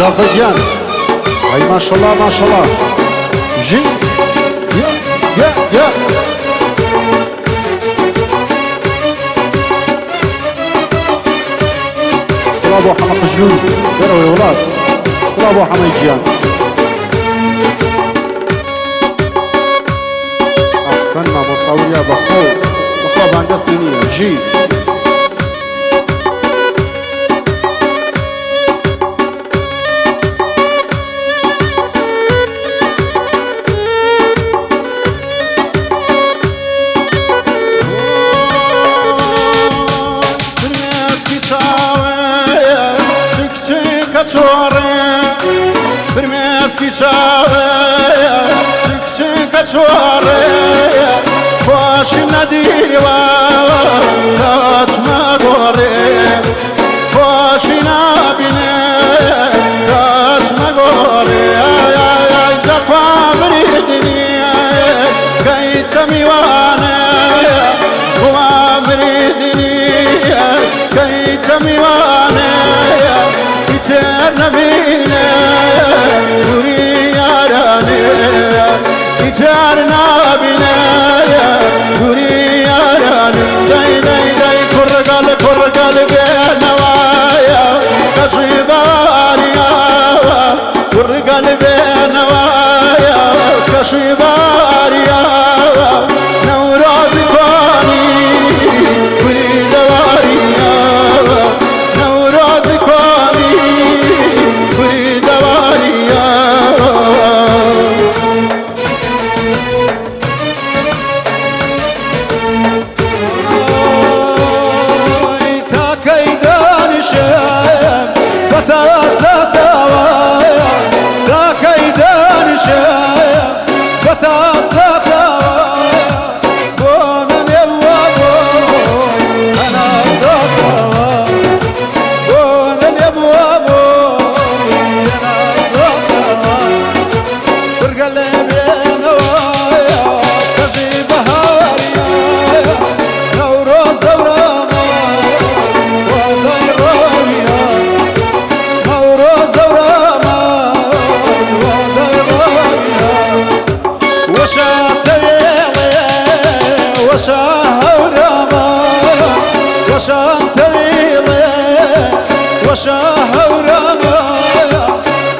زافديان اي ما شاء الله ما شاء الله جي يا صلابو حما قجلون داروا يا ولاد صلابو حما يجيان احسننا مصاوية بخو بانجا سينية جي برمسكي چاوه چک کچواره باش ندیوا کاچ مگوره باش نبینه کاچ مگوره ای ای ای جفا بریدنی کیت میوانه خواه بریدنی کیت میوانه ایتر نبینه ایتر نبینه گوری یارانم دای دای دای کرگل به نوایا کشیباریا کرگل به نوایا کشیباریا نوراز کنی گوری دواریا نوراز کنی گوری دواریا وشهورما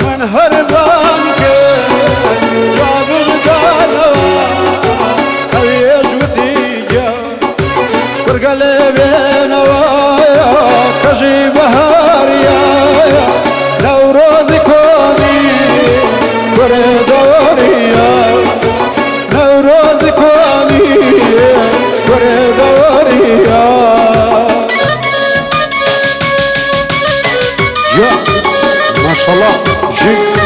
من هربان جاب القلوة هيج وتيجا برقلبي نوايا كجي بهاريا لو روزي كوني كوريدوريا لو روزي كوني كوريدوريا ما شاء الله جي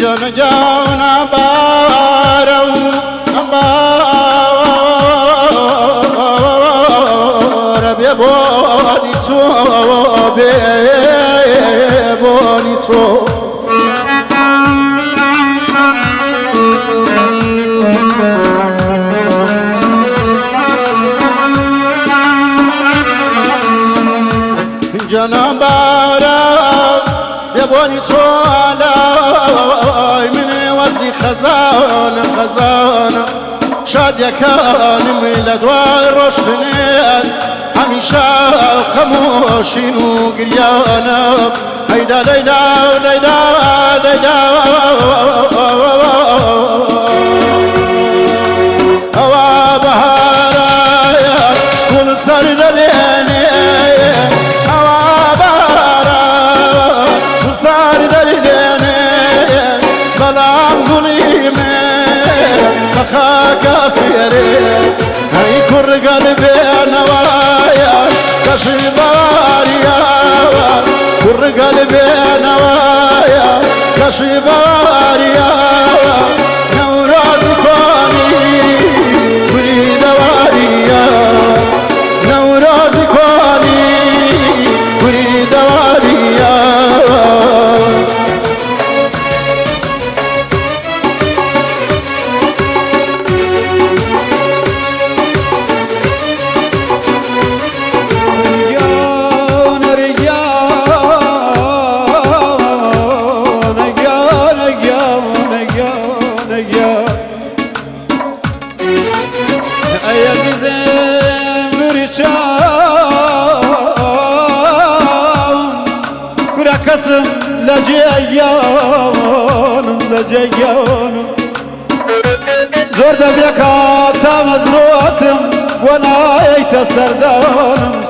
جان جان بارو بار ببانی تو جان بارو ببانی تو علای من وزی خزانه شاد یکان میلاد و روشتنیت همیشه خموشین و گریانه هیدا لیدا لیدا لیدا هوا بهاره کل سر دلینه كشي باريا كر قلبي نوايا كشي باريا نوراز كوني كري دواريا نوراز كوني كري دواريا كسم لجيان زور دبيكا تمزروتم وانا ايت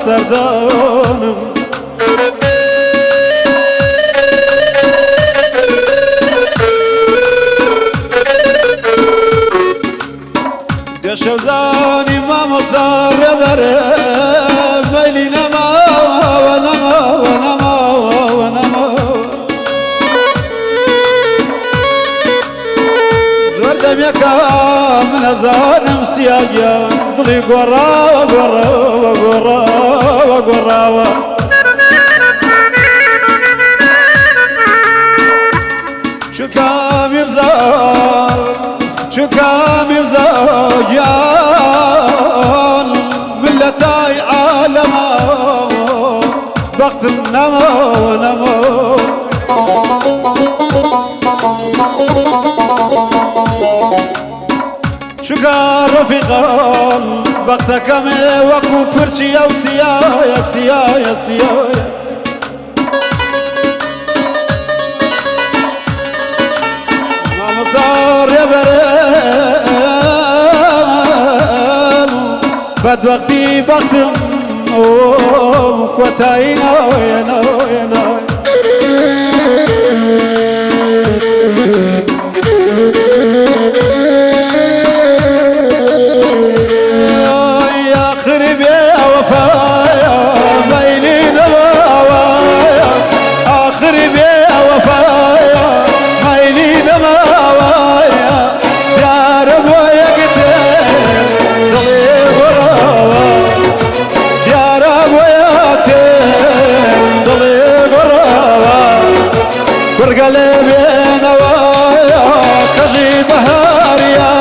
سردانم دشوزاني ما مصار بره ميلي نما ونما زور دميكا من زانم سياجا ضلي قرا شو كام يبزا جان ملتاي عالما وقت نمو شكا رفيقان وقتك مي وكو برشي او سيايا ما مصار يا برام بد وقتي بختم كوتاي نوي قلبي نوايا كشي بهاريا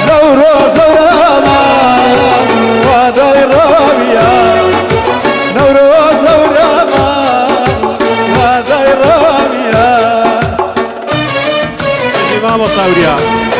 نوروز ورمان وداي رابيا نوروز ورمان وداي رابيا كشي ماما صاوريا